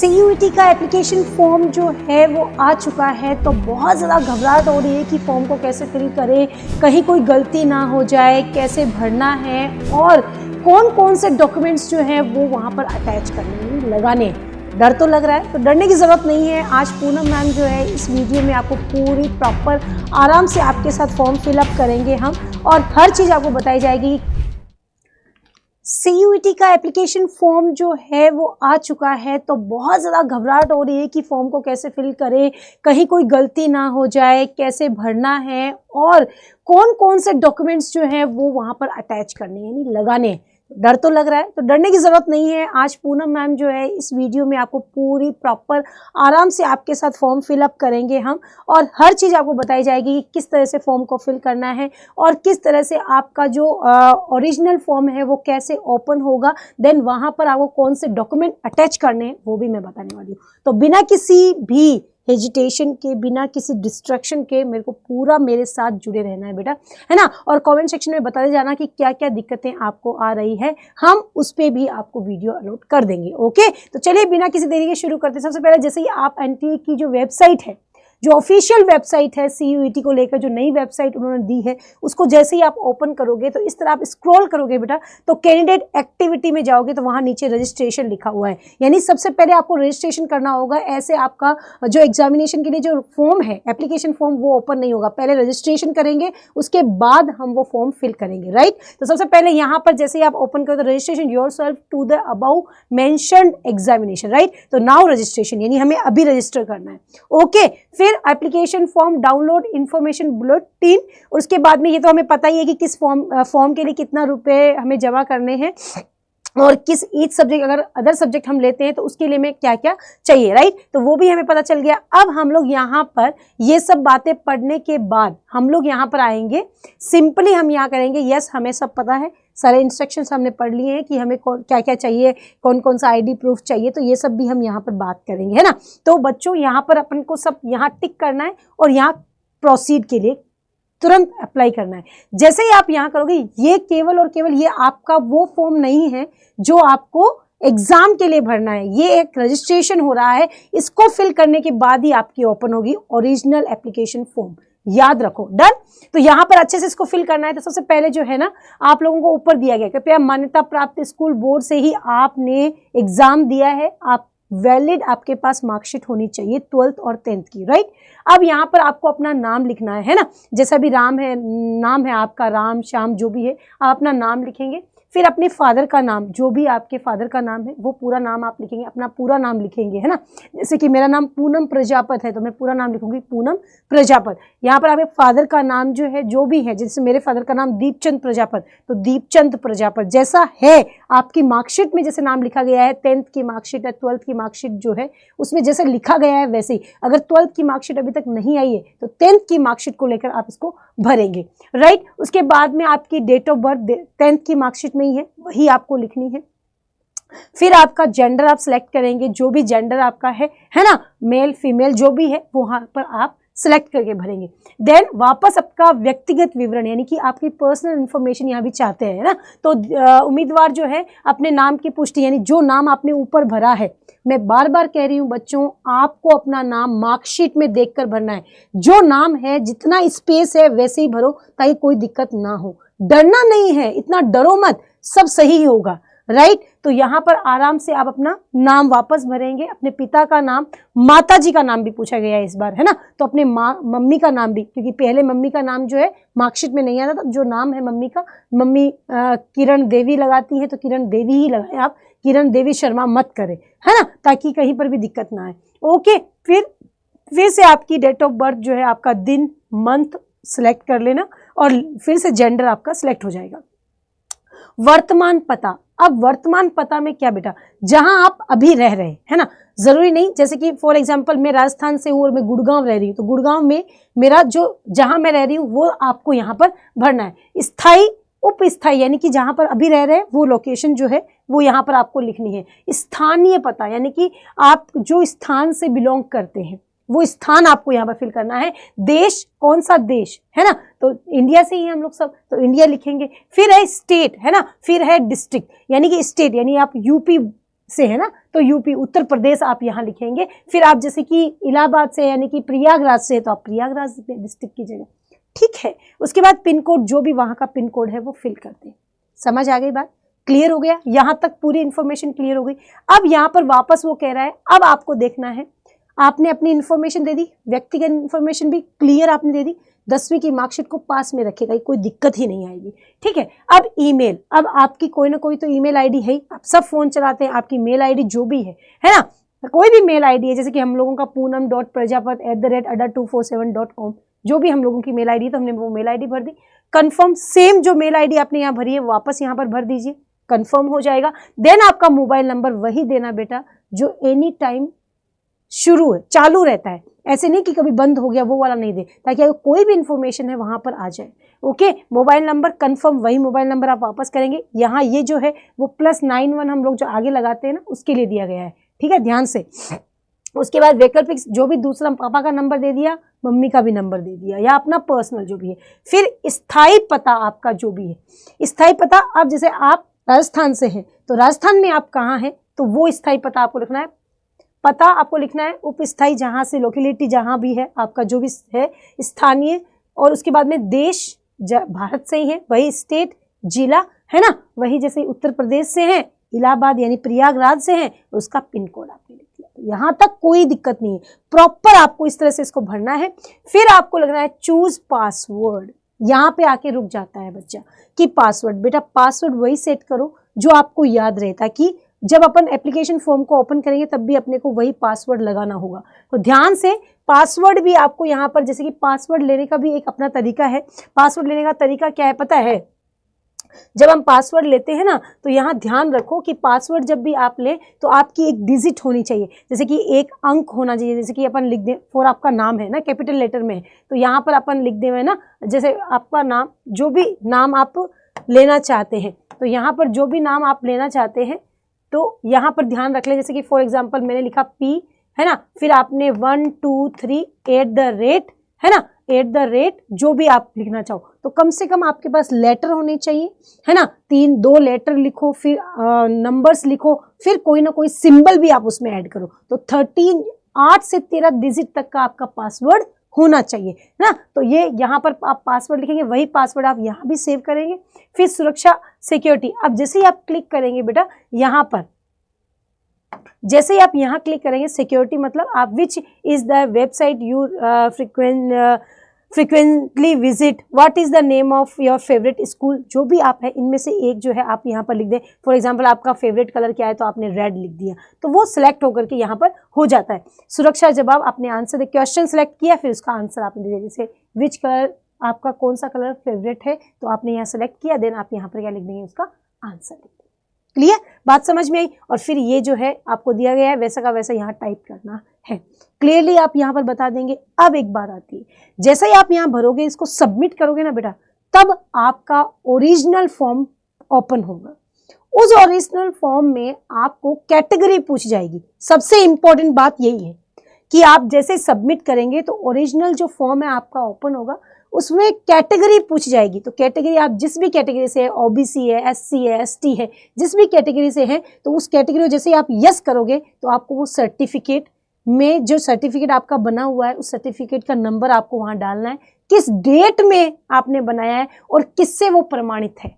CUET का application form जो है वो आ चुका है, तो बहुत ज़्यादा घबराहट हो रही है कि फॉर्म को कैसे फिल करें, कहीं कोई गलती ना हो जाए, कैसे भरना है और कौन कौन से डॉक्यूमेंट्स जो हैं वो वहाँ पर अटैच करने लगाने। डर तो लग रहा है, तो डरने की ज़रूरत नहीं है। आज पूनम मैम जो है इस वीडियो में आपको पूरी प्रॉपर आराम से आपके साथ फॉर्म फिलअप करेंगे हम, और हर चीज़ आपको बताई जाएगी। CUET का एप्लीकेशन फॉर्म जो है वो आ चुका है, तो बहुत ज़्यादा घबराहट हो रही है कि फॉर्म को कैसे फिल करें, कहीं कोई गलती ना हो जाए, कैसे भरना है और कौन कौन से डॉक्यूमेंट्स जो हैं वो वहाँ पर अटैच करने यानी लगाने। डर तो लग रहा है, तो डरने की ज़रूरत नहीं है। आज पूनम मैम जो है इस वीडियो में आपको पूरी प्रॉपर आराम से आपके साथ फॉर्म फिलअप करेंगे हम, और हर चीज़ आपको बताई जाएगी कि किस तरह से फॉर्म को फिल करना है और किस तरह से आपका जो ओरिजिनल फॉर्म है वो कैसे ओपन होगा, देन वहाँ पर आपको कौन से डॉक्यूमेंट अटैच करने हैं वो भी मैं बताने वाली हूँ। तो बिना किसी भी हेजिटेशन के, बिना किसी डिस्ट्रैक्शन के मेरे को पूरा मेरे साथ जुड़े रहना है बेटा, है ना। और कमेंट सेक्शन में बताते जाना कि क्या क्या दिक्कतें आपको आ रही है, हम उस पर भी आपको वीडियो अपलोड कर देंगे। ओके, तो चलिए बिना किसी देरी के शुरू करते हैं। सबसे पहले जैसे ही आप NTA की जो वेबसाइट है, जो ऑफिशियल वेबसाइट है CUET को लेकर, जो नई वेबसाइट उन्होंने दी है, उसको जैसे ही आप ओपन करोगे तो इस तरह आप स्क्रॉल करोगे बेटा, तो कैंडिडेट एक्टिविटी में जाओगे तो वहाँ नीचे रजिस्ट्रेशन लिखा हुआ है। यानी सबसे पहले आपको रजिस्ट्रेशन करना होगा। ऐसे आपका जो एग्जामिनेशन के लिए जो फॉर्म है, एप्लीकेशन फॉर्म, वो ओपन नहीं होगा। पहले रजिस्ट्रेशन करेंगे, उसके बाद हम वो फॉर्म फिल करेंगे, राइट। तो सबसे पहले यहाँ पर जैसे ही आप ओपन करो तो registration yourself to the above mentioned examination, right. तो नाउ रजिस्ट्रेशन यानी हमें अभी रजिस्टर करना है। ओके, फिर application form download information bulletin, और उसके बाद में ये तो हमें पता ही है कि किस फॉर्म के लिए कितना रुपए हमें जमा करने हैं और किस ईच सब्जेक्ट, अगर अदर सब्जेक्ट हम लेते हैं तो उसके लिए में क्या क्या चाहिए, राइट। तो वो भी हमें पता चल गया। अब हम लोग यहाँ पर ये सब बातें पढ़ने के बाद हम लोग यहाँ पर आएंगे। सिंपली हम यहाँ करेंगे यस, हमें सब पता है, सारे इंस्ट्रक्शंस हमने पढ़ लिए हैं कि हमें क्या क्या चाहिए, कौन कौन सा ID प्रूफ चाहिए, तो ये सब भी हम यहाँ पर बात करेंगे, है ना। तो बच्चों यहाँ पर अपन को सब यहाँ टिक करना है और यहाँ प्रोसीड के लिए तुरंत अप्लाई करना है। जैसे ही आप यहाँ करोगे, ये केवल और केवल ये आपका वो फॉर्म नहीं है जो आपको एग्जाम के लिए भरना है, ये एक रजिस्ट्रेशन हो रहा है। इसको फिल करने के बाद ही आपकी ओपन होगी ओरिजिनल एप्लीकेशन फॉर्म, याद रखो। डन। तो यहाँ पर अच्छे से इसको फिल करना है। तो सबसे पहले जो है ना, आप लोगों को ऊपर दिया गया, कृपया मान्यता प्राप्त स्कूल बोर्ड से ही आपने एग्जाम दिया है, आप वैलिड आपके पास मार्कशीट होनी चाहिए 12th और 10th की, राइट। अब यहाँ पर आपको अपना नाम लिखना है ना। जैसा भी राम है, नाम है आपका, राम श्याम जो भी है, आप अपना नाम लिखेंगे। फिर अपने फादर का नाम, जो भी आपके फादर का नाम है वो पूरा नाम आप लिखेंगे, अपना पूरा नाम लिखेंगे, है ना। जैसे कि मेरा नाम पूनम प्रजापत है तो मैं पूरा नाम लिखूंगी पूनम प्रजापत। यहाँ पर आपके फादर का नाम जो है, जो भी है, जैसे मेरे फादर का नाम दीपचंद प्रजापत, तो दीपचंद प्रजापत जैसा है आपकी मार्कशीट में जैसे नाम लिखा गया है, 10th की मार्कशीट है, 12th की मार्कशीट जो है उसमें जैसे लिखा गया है वैसे ही। अगर 12th की मार्कशीट अभी तक नहीं आई है तो 10th की मार्कशीट को लेकर आप इसको भरेंगे, राइट। उसके बाद में आपकी डेट ऑफ बर्थ 10th की मार्कशीट में ही है, वही आपको लिखनी है। फिर आपका जेंडर आप सिलेक्ट करेंगे, जो भी जेंडर आपका है ना, मेल फीमेल जो भी है वहां पर आप सिलेक्ट करके भरेंगे। देन वापस आपका व्यक्तिगत विवरण यानी कि आपकी पर्सनल इंफॉर्मेशन यहाँ भी चाहते हैं ना, तो उम्मीदवार जो है अपने नाम की पुष्टि यानी जो नाम आपने ऊपर भरा है, मैं बार बार कह रही हूँ बच्चों, आपको अपना नाम मार्कशीट में देखकर भरना है। जो नाम है, जितना स्पेस है वैसे ही भरो ताकि कोई दिक्कत ना हो। डरना नहीं है, इतना डरो मत, सब सही होगा, राइट। तो यहाँ पर आराम से आप अपना नाम वापस भरेंगे, अपने पिता का नाम, माता जी का नाम भी पूछा गया है इस बार, है ना। तो अपने मम्मी का नाम भी, क्योंकि पहले मम्मी का नाम जो है मार्कशीट में नहीं आता था, जो नाम है मम्मी का, मम्मी किरण देवी लगाती है तो किरण देवी ही लगाए आप, किरण देवी शर्मा मत करें, है ना, ताकि कहीं पर भी दिक्कत ना आए। ओके, फिर से आपकी डेट ऑफ बर्थ जो है, आपका दिन मंथ सिलेक्ट कर लेना और फिर से जेंडर आपका सिलेक्ट हो जाएगा। वर्तमान पता, अब वर्तमान पता में क्या बेटा, जहां आप अभी रह रहे हैं, है ना। जरूरी नहीं, जैसे कि फॉर एग्जांपल मैं राजस्थान से हूं और मैं गुड़गांव रह रही हूं, तो गुड़गांव में मेरा जो जहां मैं रह रही हूं वो आपको यहाँ पर भरना है। स्थायी, उपस्थायी यानी कि जहां पर अभी रह रहे हैं वो लोकेशन जो है वो यहाँ पर आपको लिखनी है। स्थानीय पता यानी कि आप जो स्थान से बिलोंग करते हैं वो स्थान आपको यहाँ पर फिल करना है। देश, कौन सा देश, है ना, तो इंडिया से ही हम लोग सब, तो इंडिया लिखेंगे। फिर है स्टेट, है ना, फिर है डिस्ट्रिक्ट यानी कि स्टेट यानी आप यूपी से है ना, तो यूपी उत्तर प्रदेश आप यहाँ लिखेंगे। फिर आप जैसे कि इलाहाबाद से यानी कि प्रयागराज से है तो आप प्रयागराज डिस्ट्रिक्ट की जगह, ठीक है। उसके बाद पिन कोड, जो भी वहाँ का पिन कोड है वो फिल करते हैं। समझ आ गई बात? क्लियर हो गया? यहाँ तक पूरी इन्फॉर्मेशन क्लियर हो गई। अब यहाँ पर वापस वो कह रहा है, अब आपको देखना है, आपने अपनी इन्फॉर्मेशन दे दी, व्यक्तिगत इन्फॉर्मेशन भी क्लियर आपने दे दी, 10वीं की मार्कशीट को पास में रखेगा, कोई दिक्कत ही नहीं आएगी, ठीक है। अब ईमेल, अब आपकी कोई ना कोई तो ईमेल आईडी है, आप सब फोन चलाते हैं, आपकी मेल आईडी जो भी है ना, कोई भी मेल आईडी है, जैसे कि हम लोगों का poonam.prajapati@247.com, जो भी हम लोगों की मेल आईडी है तो हमने वो मेल आईडी भर दी। कंफर्म, सेम जो मेल आईडी आपने यहाँ भरी है वापस यहाँ पर भर दीजिए, कंफर्म हो जाएगा। देन आपका मोबाइल नंबर वही देना बेटा जो एनी टाइम शुरू है, चालू रहता है, ऐसे नहीं कि कभी बंद हो गया, वो वाला नहीं दे, ताकि अगर कोई भी इंफॉर्मेशन है वहां पर आ जाए। ओके, मोबाइल नंबर कंफर्म, वही मोबाइल नंबर आप वापस करेंगे। यहाँ ये जो है वो +91 हम लोग जो आगे लगाते हैं ना, उसके लिए दिया गया है, ठीक है, ध्यान से। उसके बाद वैकल्पिक जो भी दूसरा, पापा का नंबर दे दिया, मम्मी का भी नंबर दे दिया, या अपना पर्सनल जो भी है। फिर स्थायी पता आपका जो भी है, स्थायी पता, अब जैसे आप राजस्थान से हैं तो राजस्थान में आप कहाँ हैं तो वो स्थायी पता आपको लिखना है। पता आपको लिखना है उपस्थायी, जहाँ से लोकेलिटी जहाँ भी है आपका जो भी है स्थानीय, और उसके बाद में देश भारत से ही है, वही स्टेट, जिला है ना, वही जैसे उत्तर प्रदेश से है, इलाहाबाद यानी प्रयागराज से है, उसका पिन कोड आपने लिख दिया। तो यहाँ तक कोई दिक्कत नहीं है, प्रॉपर आपको इस तरह से इसको भरना है। फिर आपको लगना है चूज पासवर्ड, यहाँ पे आके रुक जाता है बच्चा कि पासवर्ड, बेटा पासवर्ड वही सेट करो जो आपको याद रहे, ताकि जब अपन एप्लीकेशन फॉर्म को ओपन करेंगे तब भी अपने को वही पासवर्ड लगाना होगा। तो ध्यान से पासवर्ड भी आपको यहाँ पर, जैसे कि पासवर्ड लेने का भी एक अपना तरीका है। पासवर्ड लेने का तरीका क्या है पता है? जब हम पासवर्ड लेते हैं ना तो यहाँ ध्यान रखो कि पासवर्ड जब भी आप लें तो आपकी एक डिजिट होनी चाहिए, जैसे कि एक अंक होना चाहिए। जैसे कि अपन लिख दें, फॉर आपका नाम है ना, कैपिटल लेटर में है, तो यहाँ पर अपन लिख दें ना, जैसे आपका नाम, जो भी नाम आप लेना चाहते हैं, तो यहाँ पर जो भी नाम आप लेना चाहते हैं तो यहाँ पर ध्यान रख लें। जैसे कि फॉर एग्जाम्पल मैंने लिखा P, है ना, फिर आपने 1 2 3 @ है ना, @ जो भी आप लिखना चाहो, तो कम से कम आपके पास लेटर होने चाहिए, है ना, 2 लेटर लिखो, फिर नंबर्स लिखो, फिर कोई ना कोई सिंबल भी आप उसमें ऐड करो। तो 8 से 13 डिजिट तक का आपका पासवर्ड होना चाहिए, है ना। तो ये यहाँ पर आप पासवर्ड लिखेंगे, वही पासवर्ड आप यहाँ भी सेव करेंगे। फिर सुरक्षा सिक्योरिटी, अब जैसे ही आप क्लिक करेंगे बेटा यहाँ पर, जैसे ही आप यहाँ क्लिक करेंगे सिक्योरिटी, मतलब आप which is the website you frequently visit, what is the name of your favourite school, जो भी आप है इनमें से एक जो है आप यहाँ पर लिख दें। फॉर एग्जांपल आपका फेवरेट कलर क्या है तो आपने रेड लिख दिया, तो वो सिलेक्ट होकर के यहाँ पर हो जाता है। सुरक्षा जवाब, आपने आंसर क्वेश्चन सेलेक्ट किया, फिर उसका आंसर आपने दिया, जैसे विच कलर, आपका कौन सा कलर फेवरेट है तो आपने यहाँ सेलेक्ट किया, देन आप यहाँ पर क्या लिख देंगे, उसका आंसर लिख देंगे। क्लियर, बात समझ में आई? और फिर ये जो है आपको दिया गया है वैसा का वैसा यहाँ टाइप करना है, क्लियरली आप यहाँ पर बता देंगे। अब एक बात आती है, जैसे ही आप यहाँ भरोगे, इसको सबमिट करोगे ना बेटा, तब आपका ओरिजिनल फॉर्म ओपन होगा। उस ओरिजिनल फॉर्म में आपको कैटेगरी पूछ जाएगी। सबसे इंपॉर्टेंट बात यही है कि आप जैसे सबमिट करेंगे तो ओरिजिनल जो फॉर्म है आपका ओपन होगा, उसमें कैटेगरी पूछ जाएगी। तो कैटेगरी आप जिस भी कैटेगरी से है, ओबीसी है, एससी है, एसटी है, जिस भी कैटेगरी से है, तो उस कैटेगरी जैसे ही आप यस करोगे तो आपको वो सर्टिफिकेट में, जो सर्टिफिकेट आपका बना हुआ है, उस सर्टिफिकेट का नंबर आपको वहां डालना है, किस डेट में आपने बनाया है और किससे वो प्रमाणित है,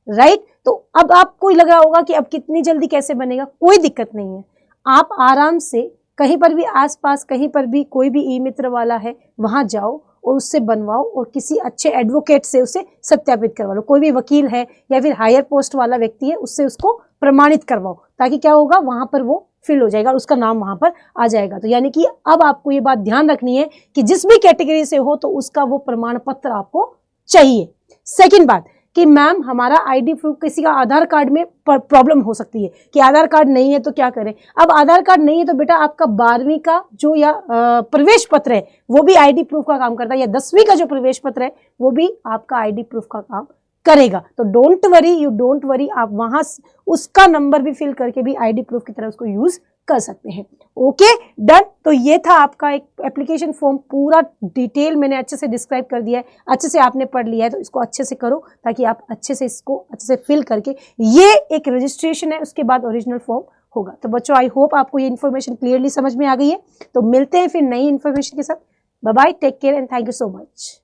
राइट। तो अब आपको लग रहा होगा कि अब कितनी जल्दी कैसे बनेगा, कोई दिक्कत नहीं है, आप आराम से कहीं पर भी आसपास, कहीं पर भी कोई भी ई मित्र वाला है वहां जाओ और उससे बनवाओ, और किसी अच्छे एडवोकेट से उसे सत्यापित करवा लो। कोई भी वकील है या फिर हायर पोस्ट वाला व्यक्ति है, उससे उसको प्रमाणित करवाओ, ताकि क्या होगा, वहां पर वो फिल हो जाएगा, उसका नाम वहां पर आ जाएगा। तो यानी कि अब आपको ये बात ध्यान रखनी है कि जिस भी कैटेगरी से हो तो उसका वो प्रमाण पत्र आपको चाहिए। सेकंड बात कि मैम हमारा आईडी प्रूफ, किसी का आधार कार्ड में प्रॉब्लम हो सकती है कि आधार कार्ड नहीं है तो क्या करें। अब आधार कार्ड नहीं है तो बेटा आपका 12वीं का जो या प्रवेश पत्र है वो भी आईडी प्रूफ का काम करता है, या 10वीं का जो प्रवेश पत्र है वो भी आपका आईडी प्रूफ का काम करेगा। तो don't worry, you don't worry, आप वहां उसका नंबर भी फिल करके भी आईडी प्रूफ की तरह उसको यूज कर सकते हैं। Okay, done. तो ये था आपका एक एप्लीकेशन फॉर्म, पूरा डिटेल मैंने अच्छे से डिस्क्राइब कर दिया है, अच्छे से आपने पढ़ लिया है, तो इसको अच्छे से करो ताकि आप अच्छे से इसको अच्छे से फिल करके, ये एक रजिस्ट्रेशन है, उसके बाद ओरिजिनल फॉर्म होगा। तो बच्चों आई होप आपको ये इन्फॉर्मेशन क्लियरली समझ में आ गई है। तो मिलते हैं फिर नई इन्फॉर्मेशन के साथ। Bye bye, take care and thank you so much.